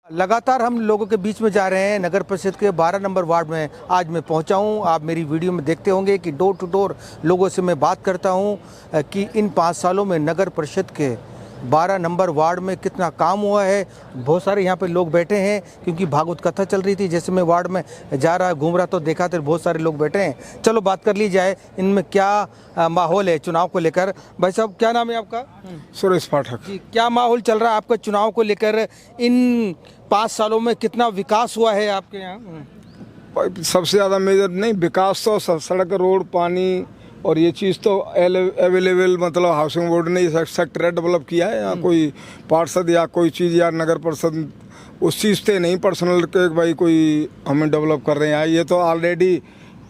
लगातार हम लोगों के बीच में जा रहे हैं। नगर परिषद के 12 नंबर वार्ड में आज मैं पहुंचा हूं। आप मेरी वीडियो में देखते होंगे कि डोर टू डोर लोगों से मैं बात करता हूं कि इन 5 सालों में नगर परिषद के 12 नंबर वार्ड में कितना काम हुआ है। बहुत सारे यहाँ पे लोग बैठे हैं क्योंकि भागवत कथा चल रही थी। जैसे मैं वार्ड में जा रहा घूम रहा तो देखा तो बहुत सारे लोग बैठे हैं। चलो बात कर ली जाए इनमें क्या माहौल है चुनाव को लेकर। भाई साहब क्या नाम है आपका? सुरेश पाठक जी, क्या माहौल चल रहा है आपका चुनाव को लेकर? इन 5 सालों में कितना विकास हुआ है आपके यहाँ? सबसे ज़्यादा मेजर नहीं विकास तो सड़क रोड पानी और ये चीज़ तो अवेलेबल मतलब हाउसिंग बोर्ड ने ये सेक्टर डेवलप किया है। यहाँ कोई पार्षद या कोई चीज़ या नगर परिषद उस चीज़ से नहीं पर्सनल के भाई कोई हमें डेवलप कर रहे हैं। ये तो ऑलरेडी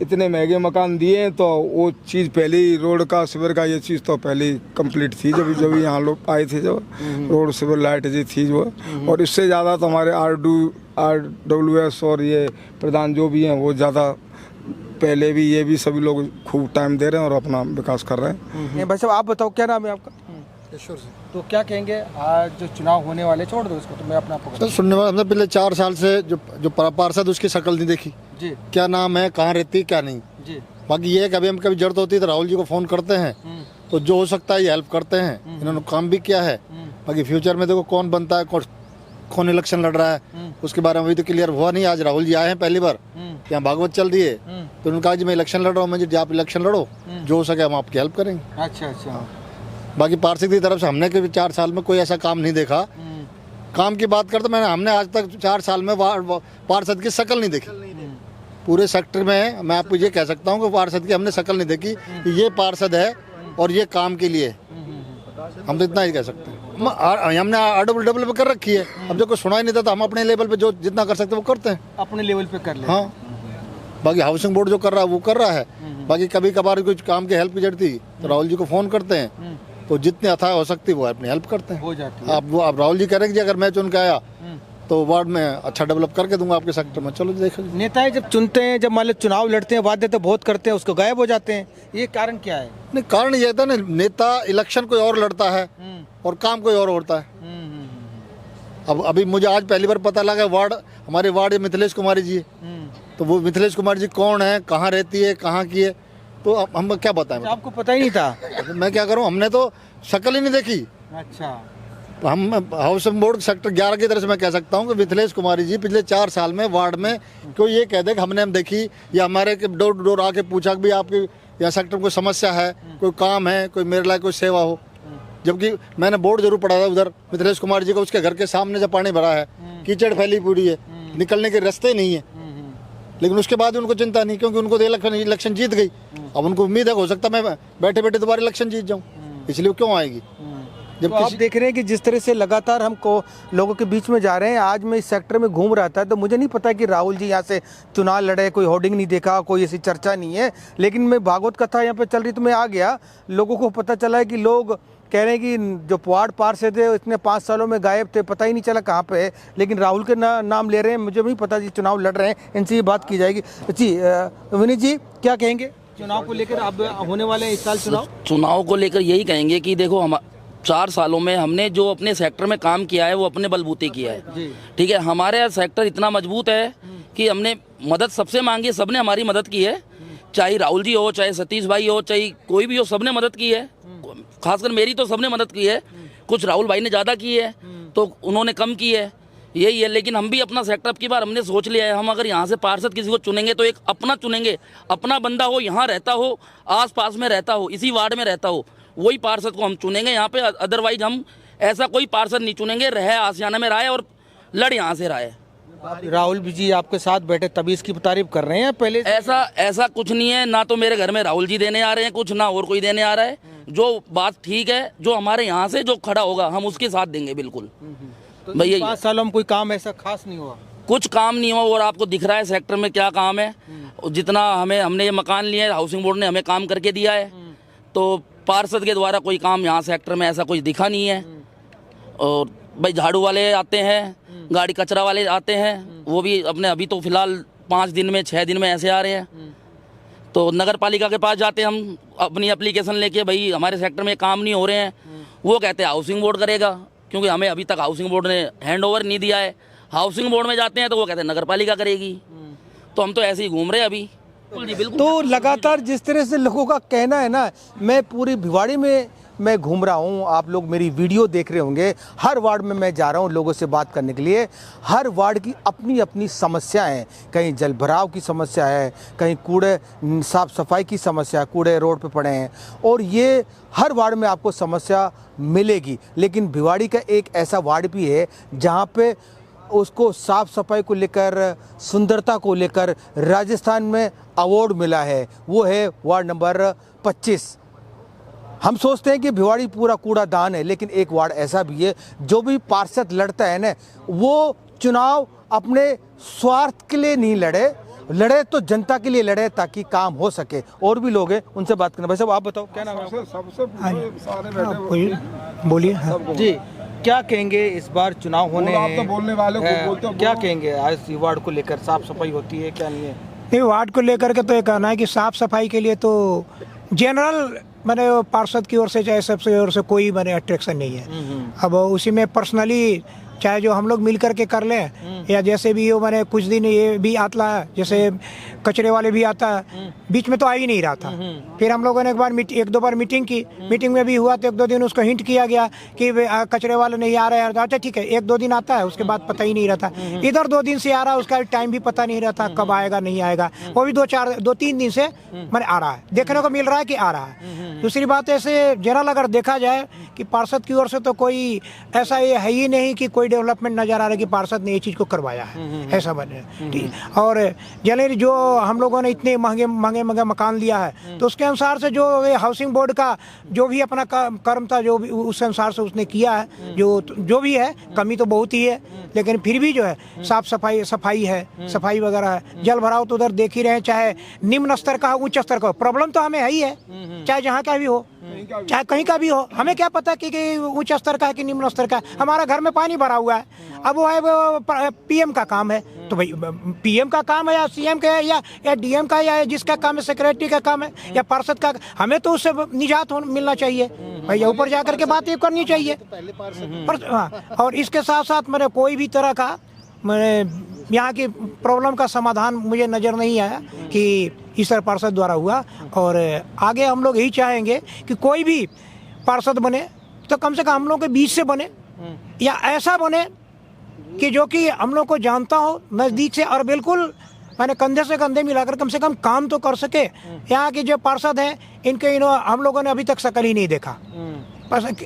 इतने महंगे मकान दिए हैं तो वो चीज़ पहली रोड का सिवर का ये चीज़ तो पहले कंप्लीट थी जब यहाँ लोग आए थे जब रोड सिवर लाइट जी थी जो। और इससे ज़्यादा तो हमारे RWS और ये प्रधान जो भी हैं वो ज़्यादा पहले भी ये भी सभी लोग खूब टाइम दे रहे हैं और अपना विकास कर रहे हैं। भाई साहब आप बताओ क्या नाम है आपका? ईश्वर से। तो क्या कहेंगे आज जो चुनाव होने वाले, छोड़ दो इसको तो मैं अपना आपको सर सुनने वाला हमने पिछले 4 साल से जो पार्षद उसकी शक्ल नहीं देखी जी क्या नाम है कहाँ रहती क्या नहीं जी। बाकी ये है कभी हम कभी जरूरत होती है तो राहुल जी को फोन करते हैं तो जो हो सकता है ये हेल्प करते हैं। इन्होंने काम भी किया है। बाकी फ्यूचर में देखो कौन बनता है कौन इलेक्शन लड़ रहा है उसके बारे में अभी तो क्लियर हुआ नहीं। आज राहुल जी आए हैं पहली बार यहाँ भागवत चल रही है तो उन्होंने कहा जी मैं इलेक्शन लड़ रहा हूँ मुझे आप इलेक्शन लड़ो जो हो सके हम आपकी हेल्प करेंगे। अच्छा अच्छा। बाकी पार्षद की तरफ से हमने कभी 4 साल में कोई ऐसा काम नहीं देखा। काम की बात करते हमने आज तक 4 साल में पार्षद की शक्ल नहीं देखी पूरे सेक्टर में। मैं आपको ये कह सकता हूँ कि पार्षद की हमने शक्ल नहीं देखी कि ये पार्षद है और ये काम के लिए। हम तो इतना ही कह सकते हैं। हमने RWW कर रखी है। अब जो कोई सुना ही नहीं था तो हम अपने लेवल पे जो जितना कर सकते हैं वो करते हैं। अपने लेवल पे कर ले। हाँ बाकी हाउसिंग बोर्ड जो कर रहा है वो कर रहा है। बाकी कभी कभार कुछ काम की हेल्प की जरूरत थी तो राहुल जी को फोन करते हैं तो जितने अथाह हो सकती है वो अपनी हेल्प करते हैं। हो जाती है। आप राहुल जी कह रहे हैं कि अगर मैं चुन के आया तो वार्ड में अच्छा डेवलप करके दूंगा आपके सेक्टर में। चलो देखो नेताएं जब चुनते हैं, जब मान लो चुनाव लड़ते हैं, वादे तो बहुत करते हैं, उसको गायब हो जाते हैं। ये कारण क्या है? नहीं कारण ये था ना नेता इलेक्शन कोई और लड़ता है और काम कोई और होता है। अब अभी मुझे आज पहली बार पता लगा वार्ड हमारे वार्ड मिथिलेश कुमारी जी है तो वो मिथिलेश कुमारी जी कौन है कहाँ रहती है कहाँ की है तो हम क्या बताएं। आपको पता ही नहीं था? मैं क्या करूँ हमने तो शक्ल ही नहीं देखी। अच्छा। हम हाउसिंग बोर्ड सेक्टर 11 की तरफ से मैं कह सकता हूँ कि मिथिलेश कुमारी जी पिछले 4 साल में वार्ड में कोई ये कह दे कि हमने देखी या हमारे डोर टू डोर आके पूछा कि भी आपकी यहाँ सेक्टर में कोई समस्या है कोई काम है कोई मेरे लायक कोई सेवा हो। जबकि मैंने बोर्ड जरूर पढ़ा था उधर मिथिलेश कुमार जी का उसके घर के सामने जब पानी भरा है कीचड़ फैली पूरी है निकलने के रास्ते नहीं है लेकिन उसके बाद उनको चिंता नहीं क्योंकि उनको इलेक्शन जीत गई। अब उनको उम्मीद है हो सकता मैं बैठे बैठे दोबारा इलेक्शन जीत जाऊँ इसलिए क्यों आएगी। जब आप देख रहे हैं कि जिस तरह से लगातार हमको लोगों के बीच में जा रहे हैं, आज मैं इस सेक्टर में घूम रहा था तो मुझे नहीं पता कि राहुल जी यहाँ से चुनाव लड़े, कोई होर्डिंग नहीं देखा, कोई ऐसी चर्चा नहीं है। लेकिन मैं भागवत कथा यहाँ पे चल रही तो मैं आ गया, लोगों को पता चला है कि लोग कह रहे हैं कि जो वार्ड पार्षद थे इतने 5 सालों में गायब थे, पता ही नहीं चला कहाँ पे है। लेकिन राहुल के नाम ले रहे हैं, मुझे नहीं पता जी चुनाव लड़ रहे हैं, इनसे ये बात की जाएगी। जी विनीत जी क्या कहेंगे चुनाव को लेकर? अब होने वाले हैं इस साल चुनाव को लेकर यही कहेंगे कि देखो हम 4 सालों में हमने जो अपने सेक्टर में काम किया है वो अपने बलबूते किया है। ठीक है, हमारे सेक्टर इतना मजबूत है कि हमने मदद सबसे मांगी, सबने हमारी मदद की है। चाहे राहुल जी हो, चाहे सतीश भाई हो, चाहे कोई भी हो, सबने मदद की है। खासकर मेरी तो सबने मदद की है। कुछ राहुल भाई ने ज़्यादा की है तो उन्होंने कम की है, यही है। लेकिन हम भी अपना सेक्टर की बार हमने सोच लिया है, हम अगर यहाँ से पार्षद किसी को चुनेंगे तो एक अपना चुनेंगे, अपना बंदा हो, यहाँ रहता हो, आस पास में रहता हो, इसी वार्ड में रहता हो, वही पार्षद को हम चुनेंगे यहाँ पे। अदरवाइज हम ऐसा कोई पार्षद नहीं चुनेंगे रहे आसियाना में रहा है और लड़ यहाँ से रहा है। राहुल जी आपके साथ बैठे तभी इसकी तारीफ कर रहे हैं पहले? ऐसा कुछ नहीं है, ना तो मेरे घर में राहुल जी देने आ रहे हैं कुछ, ना और कोई देने आ रहा है। जो बात ठीक है, जो हमारे यहाँ से जो खड़ा होगा हम उसके साथ देंगे बिल्कुल। तो भैया 5 सालों में कोई काम ऐसा खास नहीं हुआ? कुछ काम नहीं हुआ और आपको दिख रहा है सेक्टर में क्या काम है। जितना हमने ये मकान लिया है, हाउसिंग बोर्ड ने हमें काम करके दिया है, तो पार्षद के द्वारा कोई काम यहाँ सेक्टर में ऐसा कुछ दिखा नहीं है। और भाई झाड़ू वाले आते हैं, गाड़ी कचरा वाले आते हैं, वो भी अपने अभी तो फिलहाल 5 दिन में 6 दिन में ऐसे आ रहे हैं। तो नगर पालिका के पास जाते हैं हम अपनी एप्लीकेशन लेके, भाई हमारे सेक्टर में काम नहीं हो रहे हैं। वो कहते हैं हाउसिंग बोर्ड करेगा, क्योंकि हमें अभी तक हाउसिंग बोर्ड ने हैंड ओवर नहीं दिया है। हाउसिंग बोर्ड में जाते हैं तो वो कहते हैं नगर पालिका करेगी। तो हम तो ऐसे ही घूम रहे हैं अभी। जी बिल्कुल। तो लगातार जिस तरह से लोगों का कहना है ना, मैं पूरी भिवाड़ी में मैं घूम रहा हूँ, आप लोग मेरी वीडियो देख रहे होंगे, हर वार्ड में मैं जा रहा हूँ लोगों से बात करने के लिए। हर वार्ड की अपनी अपनी समस्याएं हैं, कहीं जल भराव की समस्या है, कहीं कूड़े साफ सफाई की समस्या, कूड़े रोड पे पड़े हैं, और ये हर वार्ड में आपको समस्या मिलेगी। लेकिन भिवाड़ी का एक ऐसा वार्ड भी है जहाँ पे उसको साफ सफाई को लेकर, सुंदरता को लेकर राजस्थान में अवार्ड मिला है, वो है वार्ड नंबर 25। हम सोचते हैं कि भिवाड़ी पूरा कूड़ादान है, लेकिन एक वार्ड ऐसा भी है जो भी पार्षद लड़ता है ना, वो चुनाव अपने स्वार्थ के लिए नहीं लड़े तो जनता के लिए लड़े ताकि काम हो सके। और भी लोग हैं, उनसे बात करना। भाई साहब आप बताओ क्या नाम है आपका? सबसे सारे बैठे बोलिए। जी, क्या कहेंगे इस बार चुनाव होने आप तो बोलने वाले को बोलते हो, क्या कहेंगे आज वार्ड को लेकर? साफ सफाई होती है क्या नहीं है? नहीं, वार्ड को लेकर के तो ये कहना है कि साफ सफाई के लिए तो जनरल मैंने पार्षद की ओर से चाहे सबसे ओर से कोई मैंने अट्रैक्शन नहीं है। अब उसी में पर्सनली चाहे जो हम लोग मिल करके कर लें या जैसे भी हो, मैंने कुछ दिन ये भी आता है, जैसे कचरे वाले भी आता है, बीच में तो आ ही नहीं रहा था। फिर हम लोगों ने एक दो बार मीटिंग की, मीटिंग में भी हुआ तो एक दो दिन उसको हिंट किया गया कि कचरे वाले नहीं आ रहे हैं। अच्छा ठीक है, एक दो दिन आता है, उसके बाद पता ही नहीं रहता। इधर 2 दिन से आ रहा है, उसका टाइम भी पता नहीं रहता कब आएगा नहीं आएगा। वो भी 2-3 दिन से मैंने आ रहा है, देखने को मिल रहा है कि आ रहा है। दूसरी बात ऐसे जनरल अगर देखा जाए कि पार्षद की ओर से तो कोई ऐसा ये है ही नहीं कि कोई डेवलपमेंट नजर आ रहा है कि पार्षद ने ये चीज को करवाया है, ऐसा बने। ठीक। और जनरली जो हम लोगों ने इतने महंगे मकान लिया है, तो उसके अनुसार से जो हाउसिंग बोर्ड का जो भी अपना कर्म था, जो भी उस अनुसार से उसने किया है, जो भी है, कमी तो बहुत ही है, लेकिन फिर भी जो है साफ सफाई है, सफाई वगैरह है। जल भराव तो उधर देख ही रहे हैं, चाहे निम्न स्तर का हो उच्च स्तर का हो, प्रॉब्लम तो हमें है ही है, चाहे जहाँ का भी हो, चाहे कहीं का भी हो। हमें क्या पता कि उच्च स्तर का है कि निम्न स्तर का है। हमारा घर में पानी भरा हुआ है, अब वो है वो पीएम का काम है, तो भाई पीएम का काम है या सीएम का है या डीएम का, या जिसका काम है सेक्रेटरी का काम है या पार्षद का, हमें तो उससे निजात मिलना चाहिए भाई, ऊपर जाकर के बात ये करनी चाहिए। और इसके साथ साथ मैंने कोई भी तरह का मैंने यहाँ की प्रॉब्लम का समाधान मुझे नज़र नहीं आया कि इस तरह पार्षद द्वारा हुआ। और आगे हम लोग यही चाहेंगे कि कोई भी पार्षद बने तो कम से कम हम लोग के बीच से बने, या ऐसा बने कि जो कि हम लोग को जानता हो नज़दीक से, और बिल्कुल मैंने कंधे से कंधे मिलाकर कम से कम काम तो कर सके। यहाँ के जो पार्षद हैं इनके हम लोगों ने अभी तक शकल ही नहीं देखा।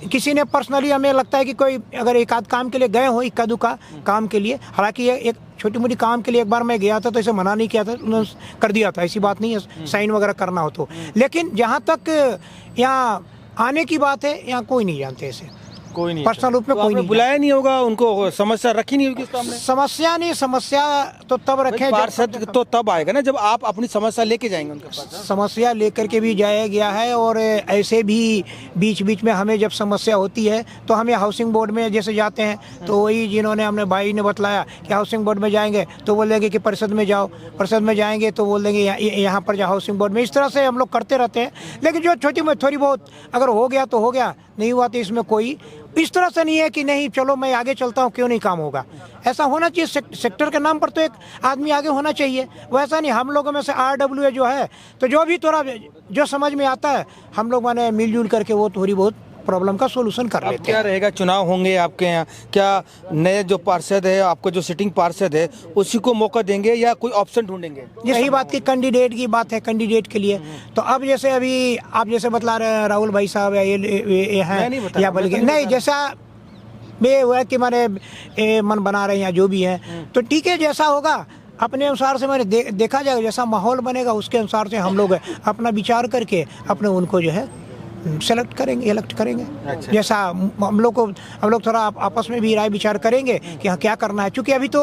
किसी ने पर्सनली, हमें लगता है कि कोई अगर एक आध काम के लिए गए हो, इक्का दुक्का काम के लिए, हालांकि ये एक छोटी मोटी काम के लिए एक बार मैं गया था तो इसे मना नहीं किया था, उन्होंने कर दिया था, ऐसी बात नहीं है, साइन वगैरह करना हो तो। लेकिन जहाँ तक यहाँ आने की बात है, यहाँ कोई नहीं जानते इसे, कोई नहीं पर्सनल रूप में कोई नहीं बुलाया नहीं होगा उनको, समस्या रखी नहीं होगी सामने। समस्या तो तब रखें पार्षद तो तब आएगा ना जब आप अपनी समस्या लेके जाएंगे उनके पास। समस्या लेकर के भी जाया गया है, और ऐसे भी बीच में हमें जब समस्या होती है तो हमें हाउसिंग बोर्ड में जैसे जाते हैं तो वही जिन्होंने हमने भाई ने बतलाया कि हाउसिंग बोर्ड में जाएंगे तो बोल देंगे कि परिषद में जाओ, परिषद में जाएंगे तो बोल देंगे यहाँ पर जाओ हाउसिंग बोर्ड में। इस तरह से हम लोग करते रहते हैं, लेकिन जो छोटी थोड़ी बहुत अगर हो गया तो हो गया, नहीं हुआ तो इसमें कोई इस तरह से नहीं है कि नहीं चलो मैं आगे चलता हूँ, क्यों नहीं काम होगा। ऐसा होना चाहिए, सेक्टर के नाम पर तो एक आदमी आगे होना चाहिए। वैसा नहीं, हम लोगों में से RWA जो है, तो जो भी थोड़ा जो समझ में आता है हम लोग माने मिलजुल करके वो थोड़ी बहुत प्रॉब्लम का सोल्यूशन कर लेते हैं। क्या रहेगा, चुनाव होंगे आपके यहाँ, क्या नए जो पार्षद है, आपको जो सिटिंग पार्षद है उसी को मौका देंगे या कोई ऑप्शन ढूंढेंगे? यही बात की कैंडिडेट की बात है, कैंडिडेट के लिए तो अब जैसे अभी आप जैसे बतला रहे हैं राहुल भाई साहब ये हैं या बल्कि नहीं, जैसा वे हुआ कि मैंने मन बना रहे हैं या जो भी है तो ठीक है, जैसा होगा अपने अनुसार से मैंने देखा जाएगा, जैसा माहौल बनेगा उसके अनुसार से हम लोग अपना विचार करके अपने उनको जो है सेलेक्ट करेंगे, इलेक्ट करेंगे। अच्छा। जैसा हम लोग थोड़ा आपस में भी राय विचार करेंगे कि हाँ क्या करना है, क्योंकि अभी तो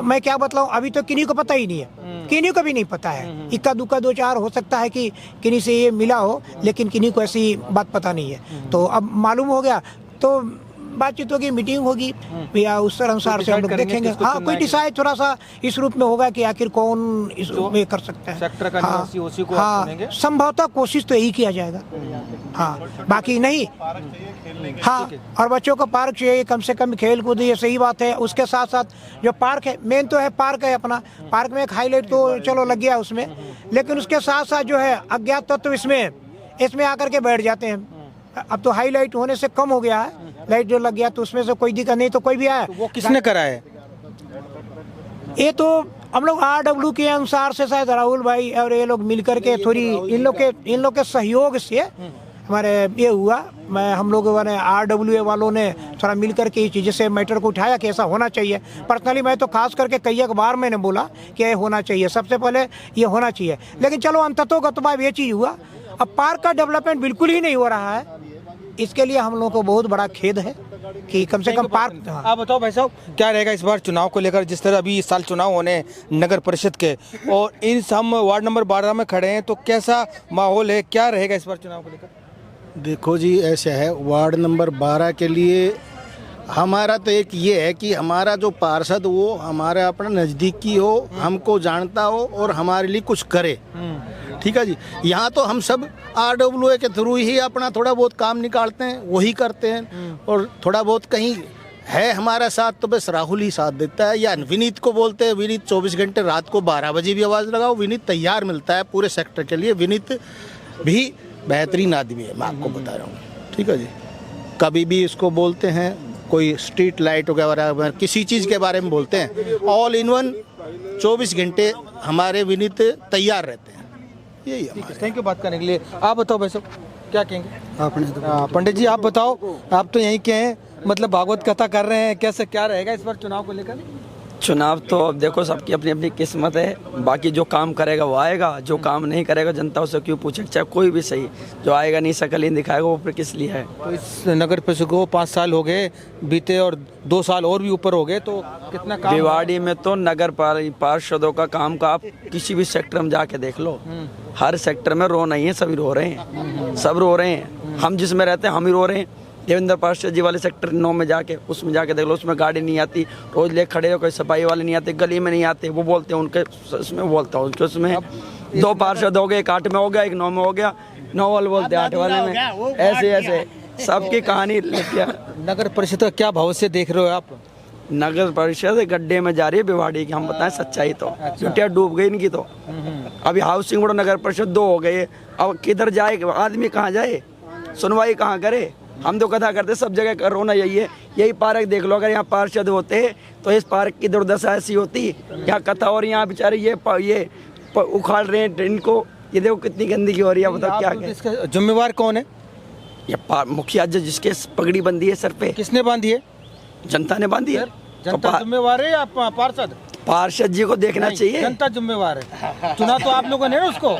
मैं क्या बतलाऊं, अभी तो किन्हीं को पता ही नहीं है, किन्हीं को भी नहीं पता है। इक्का दुक्का 2-4 हो सकता है कि किन्हीं से ये मिला हो, लेकिन किन्हीं को ऐसी बात पता नहीं है। तो अब मालूम हो गया तो बातचीत होगी, मीटिंग होगी, या उस अनुसार से हम लोग देखेंगे। हाँ, कोई डिसाइड थोड़ा सा इस रूप में होगा कि आखिर कौन इसमें कर सकता है। सेक्टर का निवासी को हाँ, संभवतः कोशिश तो यही किया जाएगा। हाँ, बाकी नहीं हाँ, और बच्चों को पार्क चाहिए, कम से कम खेल कूद, ये सही बात है। उसके साथ साथ जो पार्क है, मेन तो है पार्क है अपना, पार्क में एक हाईलाइट तो चलो लग गया उसमें, लेकिन उसके साथ साथ जो है अज्ञात तत्व तो इसमें आकर के बैठ जाते हैं। अब तो हाईलाइट होने से कम हो गया है, लाइट जो लग गया तो उसमें से कोई दिक्कत नहीं, तो कोई भी आया। वो किसने करा है? ये तो हम लोग RW के अनुसार से शायद राहुल भाई और ये लोग मिलकर के थोड़ी इन लोग के सहयोग से हमारे ये हुआ। हम लोग RWA वालों ने थोड़ा मिलकर के इस चीज़ से मैटर को उठाया कि ऐसा होना चाहिए। पर्सनली मैं तो खास करके कई एक बार मैंने बोला कि ये होना चाहिए, सबसे पहले ये होना चाहिए। लेकिन चलो अंततोगत्वा ये चीज़ हुआ। अब पार्क का डेवलपमेंट बिल्कुल ही नहीं हो रहा है, इसके लिए हम लोगों को बहुत बड़ा खेद है कि कम से कम पार्क। आप बताओ भाई साहब, क्या रहेगा इस बार चुनाव को लेकर? जिस तरह अभी इस साल चुनाव होने हैं नगर परिषद के, और हम वार्ड नंबर 12 में खड़े हैं, तो कैसा माहौल है, क्या रहेगा इस बार चुनाव को लेकर? देखो जी, ऐसे है, वार्ड नंबर 12 के लिए हमारा तो एक ये है कि हमारा जो पार्षद वो हमारा अपना नज़दीकी हो, हमको जानता हो और हमारे लिए कुछ करे। ठीक है जी। यहाँ तो हम सब RWA के थ्रू ही अपना थोड़ा बहुत काम निकालते हैं, वही करते हैं। और थोड़ा बहुत कहीं है हमारा साथ तो बस राहुल ही साथ देता है, या विनीत को बोलते हैं। विनीत 24 घंटे, रात को 12 बजे भी आवाज़ लगाओ, विनीत तैयार मिलता है पूरे सेक्टर के लिए। विनीत भी बेहतरीन आदमी है, मैं आपको बता रहा हूँ। ठीक है जी। कभी भी इसको बोलते हैं, कोई स्ट्रीट लाइट वगैरह किसी चीज़ के बारे में बोलते हैं, ऑल इन वन 24 घंटे हमारे विनीत तैयार रहते हैं। यही है। थैंक यू बात करने के लिए। आप बताओ भाई साहब, क्या कहेंगे आपने? पंडित जी आप बताओ, आप तो यहीं के हैं, मतलब भागवत कथा कर रहे हैं, कैसे क्या रहेगा इस बार चुनाव को लेकर? चुनाव तो अब देखो सबकी अपनी अपनी किस्मत है। बाकी जो काम करेगा वो आएगा, जो काम नहीं करेगा जनता उसे क्यों पूछे, चाहे कोई भी सही। जो आएगा नहीं, शकल ही दिखाएगा, वो फिर किस लिए है? तो इस नगर परिषद को 5 साल हो गए बीते, और 2 साल और भी ऊपर हो गए, तो कितना काम? भिवाड़ी में तो नगर पार्षदों का काम का आप किसी भी सेक्टर में जाके देख लो, हर सेक्टर में रो नहीं है, सभी रो रहे हैं, सब रो रहे हैं। हम जिसमें रहते हैं हम ही रो रहे हैं। देवेंद्र पार्षद जी वाले सेक्टर 9 में जाके उसमें जाके देख लो, उसमें गाड़ी नहीं आती, रोज ले खड़े हो, कोई सफाई वाले नहीं आते, गली में नहीं आते। वो बोलते हैं उनके उसमें, बोलता हूँ उनके उसमें 2 पार्षद हो गए, एक 8 में हो गया, एक 9 में हो गया, 9 वाले बोलते 8 वाले में। ऐसे सबकी कहानी लिखिया। नगर परिषद का क्या भविष्य देख रहे हो आप? नगर परिषद गड्ढे में जा रही है भिवाड़ी की, हम बताएं सच्चाई तो। चुटिया डूब गई इनकी तो। अभी हाउसिंग बोर्ड नगर परिषद 2 हो गए, अब किधर जाए आदमी, कहाँ जाए, सुनवाई कहाँ करे? हम तो कथा करते सब जगह रोना यही है। यही पार्क देख लो, अगर यहाँ पार्षद होते तो इस पार्क की दुर्दशा ऐसी होती। यहाँ कथा और यहाँ बेचारे ये उखाड़ रहे हैं इनको, ये देखो कितनी गंदगी हो रही है। बताओ क्या है? इसका जिम्मेवार कौन है? ये मुखिया जिसके पगड़ी बंदी है सर पे। किसने बांधी है? जनता ने बांधी है। जनता जिम्मेवार है या पार्षद? पार्षद जी को देखना चाहिए। जनता जिम्मेवार है, चुना तो आप लोगों ने ना उसको,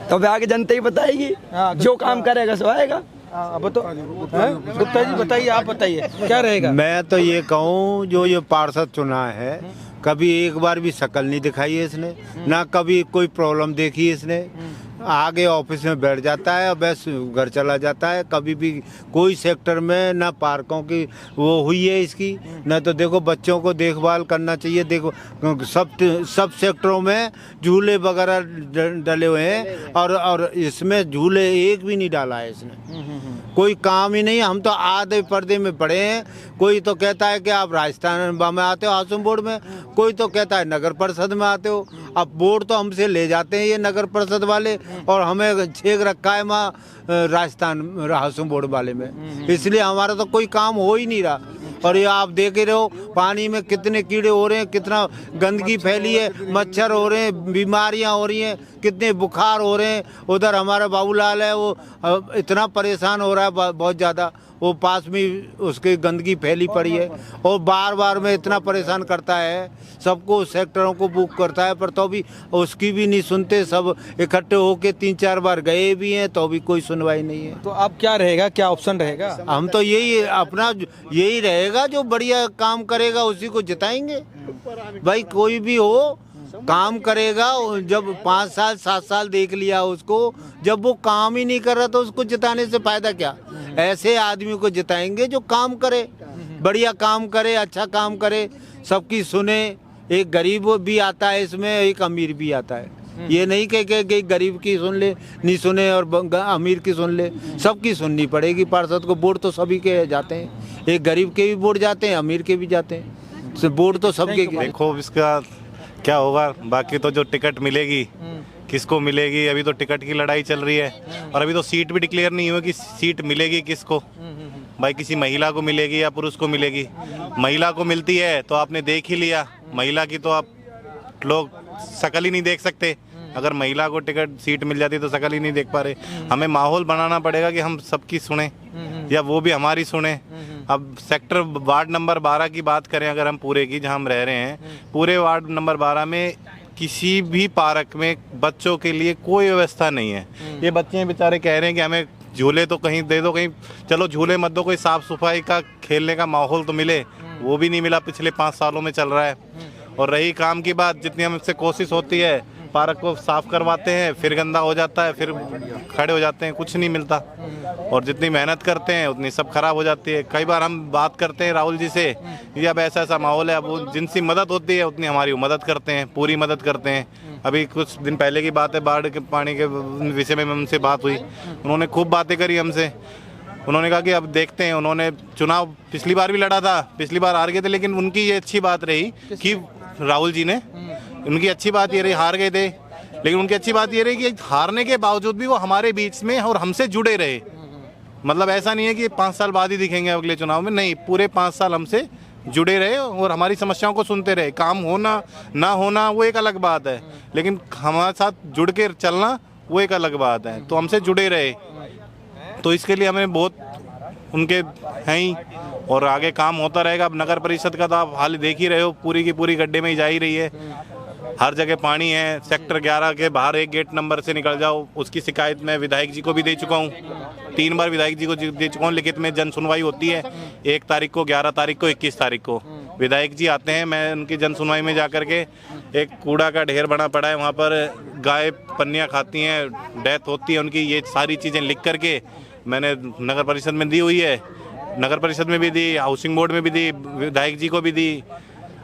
तो आगे जनता ही बताएगी, जो काम करेगा सो आएगा। अब तो गुप्ता जी बताइए, आप बताइए क्या रहेगा? मैं तो ये कहूँ, जो ये पार्षद चुना है, कभी एक बार भी शक्ल नहीं दिखाई है इसने, ना कभी कोई प्रॉब्लम देखी है इसने। आगे ऑफिस में बैठ जाता है और बस घर चला जाता है। कभी भी कोई सेक्टर में ना पार्कों की वो हुई है इसकी, ना तो देखो बच्चों को देखभाल करना चाहिए। देखो सब सेक्टरों में झूले वगैरह डले हुए हैं, और इसमें झूले एक भी नहीं डाला है इसने। कोई काम ही नहीं। हम तो आधे पर्दे में पड़े हैं। कोई तो कहता है कि आप राजस्थान में आते हो हाउसिंग बोर्ड में, कोई तो कहता है नगर परिषद में आते हो। अब बोर्ड तो हमसे ले जाते हैं ये नगर परिषद वाले, और हमें छेक रखा है वहाँ राजस्थान हाउसिंग बोर्ड वाले में। इसलिए हमारा तो कोई काम हो ही नहीं रहा। और ये आप देख ही रहे हो, पानी में कितने कीड़े हो रहे हैं, कितना गंदगी फैली है, मच्छर हो रहे हैं, बीमारियां हो रही हैं, कितने बुखार हो रहे हैं। उधर हमारा बाबूलाल है, वो इतना परेशान हो रहा है बहुत ज़्यादा। वो पास में उसकी गंदगी फैली पड़ी है, और बार बार में इतना परेशान करता है, सबको सेक्टरों को बुक करता है, पर तो भी उसकी भी नहीं सुनते। सब इकट्ठे होके 3-4 बार गए भी हैं, तो भी कोई सुनवाई नहीं है। तो अब क्या रहेगा, क्या ऑप्शन रहेगा? हम तो यही अपना यही रहेगा, जो बढ़िया काम करेगा उसी को जिताएंगे। भाई कोई भी हो, काम करेगा। जब 5 साल 7 साल देख लिया उसको, जब वो काम ही नहीं कर रहा तो उसको जिताने से फायदा क्या? ऐसे आदमी को जिताएंगे जो काम करे, बढ़िया काम करे, अच्छा काम करे, सबकी सुने। एक गरीब भी आता है इसमें, एक अमीर भी आता है। ये नहीं कि गरीब की सुन ले, नहीं सुने और अमीर की सुन ले, सबकी सुननी पड़ेगी। पार्षद को वोट तो सभी के जाते हैं, एक गरीब के भी वोट जाते हैं, अमीर के भी जाते हैं, वोट तो सबके। देखो इसका क्या होगा, बाकी तो जो टिकट मिलेगी किसको मिलेगी, अभी तो टिकट की लड़ाई चल रही है और अभी तो सीट भी डिक्लेयर नहीं हुई कि सीट मिलेगी किसको। भाई किसी महिला को मिलेगी या पुरुष को मिलेगी। महिला को मिलती है तो आपने देख ही लिया, महिला की तो आप लोग शकल ही नहीं देख सकते। अगर महिला को टिकट सीट मिल जाती तो शकल ही नहीं देख पा रहे। हमें माहौल बनाना पड़ेगा कि हम सबकी सुने या वो भी हमारी सुने। अब सेक्टर वार्ड नंबर 12 की बात करें अगर हम पूरे की, जहां हम रह रहे हैं, पूरे वार्ड नंबर 12 में किसी भी पार्क में बच्चों के लिए कोई व्यवस्था नहीं है। ये बच्चे बेचारे कह रहे हैं कि हमें झूले तो कहीं दे दो, कहीं चलो झूले मत दो, कोई साफ सफाई का खेलने का माहौल तो मिले, वो भी नहीं मिला। पिछले 5 सालों में चल रहा है। और रही काम की बात, जितनी हमसे कोशिश होती है पार्क को साफ करवाते हैं, फिर गंदा हो जाता है, फिर खड़े हो जाते हैं, कुछ नहीं मिलता। और जितनी मेहनत करते हैं उतनी सब खराब हो जाती है। कई बार हम बात करते हैं राहुल जी से, ये अब ऐसा ऐसा माहौल है, अब वो जिनसी मदद होती है उतनी हमारी मदद करते हैं, पूरी मदद करते हैं। अभी कुछ दिन पहले की बात है, बाढ़ के पानी के विषय में उनसे बात हुई, उन्होंने खूब बातें करी हमसे। उन्होंने कहा कि अब देखते हैं, उन्होंने चुनाव पिछली बार भी लड़ा था, पिछली बार हार गए थे, लेकिन उनकी ये अच्छी बात रही कि राहुल जी ने, उनकी अच्छी बात ये रही, हार गए थे लेकिन उनकी अच्छी बात ये रही कि हारने के बावजूद भी वो हमारे बीच में और हमसे जुड़े रहे। मतलब ऐसा नहीं है कि 5 साल बाद ही दिखेंगे अगले चुनाव में, नहीं, पूरे 5 साल हमसे जुड़े रहे और हमारी समस्याओं को सुनते रहे। काम होना ना होना वो एक अलग बात है, लेकिन हमारे साथ जुड़ के चलना वो एक अलग बात है। तो हमसे जुड़े रहे, तो इसके लिए हमें बहुत उनके हैं ही, और आगे काम होता रहेगा। अब नगर परिषद का तो आप हाल देख ही रहे हो, पूरी की पूरी गड्ढे में ही जा ही रही है। हर जगह पानी है। सेक्टर 11 के बाहर एक गेट नंबर से निकल जाओ, उसकी शिकायत मैं विधायक जी को भी दे चुका हूँ, 3 बार विधायक जी को दे चुका हूँ। लिखित में जन सुनवाई होती है 1 तारीख को, 11 तारीख को, 21 तारीख को विधायक जी आते हैं। मैं उनकी जन सुनवाई में जा करके, एक कूड़ा का ढेर बना पड़ा है वहाँ पर, गाय पन्नियाँ खाती हैं, डेथ होती है उनकी, ये सारी चीज़ें लिख करके मैंने नगर परिषद में दी हुई है। नगर परिषद में भी दी, हाउसिंग बोर्ड में भी दी, विधायक जी को भी दी,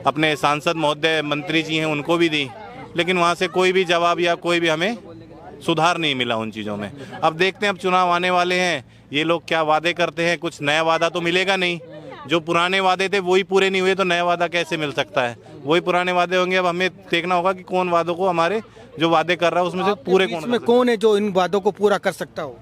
अपने सांसद महोदय मंत्री जी हैं उनको भी दी, लेकिन वहाँ से कोई भी जवाब या कोई भी हमें सुधार नहीं मिला उन चीज़ों में। अब देखते हैं, अब चुनाव आने वाले हैं, ये लोग क्या वादे करते हैं। कुछ नया वादा तो मिलेगा नहीं, जो पुराने वादे थे वही पूरे नहीं हुए तो नया वादा कैसे मिल सकता है। वही पुराने वादे होंगे। अब हमें देखना होगा कि कौन वादों को, हमारे जो वादे कर रहा है उसमें से पूरे कौन है जो इन वादों को पूरा कर सकता हो।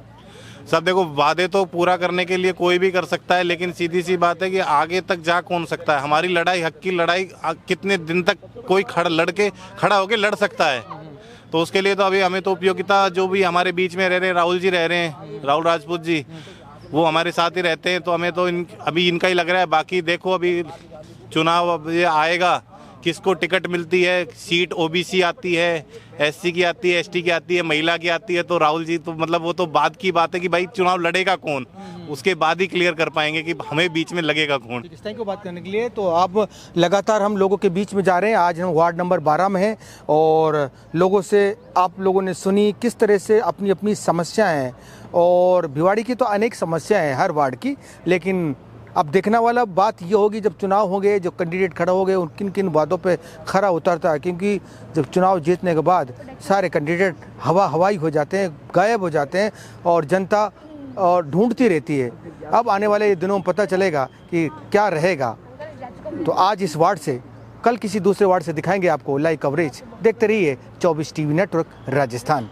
सब देखो, वादे तो पूरा करने के लिए कोई भी कर सकता है, लेकिन सीधी सी बात है कि आगे तक जा कौन सकता है। हमारी लड़ाई, हक की लड़ाई कितने दिन तक कोई खड़ा होके लड़ सकता है। तो उसके लिए तो अभी हमें तो उपयोगिता, जो भी हमारे बीच में रह रहे हैं, राहुल जी रह रहे हैं, राहुल राजपूत जी, वो हमारे साथ ही रहते हैं, तो हमें तो अभी इनका ही लग रहा है। बाकी देखो, अभी चुनाव अब ये आएगा, किसको टिकट मिलती है, सीट ओबीसी आती है, एससी की आती है, एसटी की आती है, महिला की आती है, तो राहुल जी तो मतलब वो तो बाद की बात है कि भाई चुनाव लड़ेगा कौन, उसके बाद ही क्लियर कर पाएंगे कि हमें बीच में लगेगा कौन। थैंक यू बात करने के लिए। तो अब लगातार हम लोगों के बीच में जा रहे हैं। आज हम वार्ड नंबर 12 में हैं और लोगों से आप लोगों ने सुनी किस तरह से अपनी अपनी समस्याएं हैं, और भिवाड़ी की तो अनेक समस्याएं हैं हर वार्ड की, लेकिन अब देखने वाला बात ये होगी जब चुनाव होंगे, जो कैंडिडेट खड़ा हो गए उन किन किन बातों पे खरा उतरता है। क्योंकि जब चुनाव जीतने के बाद सारे कैंडिडेट हवाई हो जाते हैं, गायब हो जाते हैं और जनता और ढूंढती रहती है। अब आने वाले दिनों में पता चलेगा कि क्या रहेगा। तो आज इस वार्ड से, कल किसी दूसरे वार्ड से दिखाएंगे आपको लाइव कवरेज। देखते रहिए 24 टीवी नेटवर्क राजस्थान।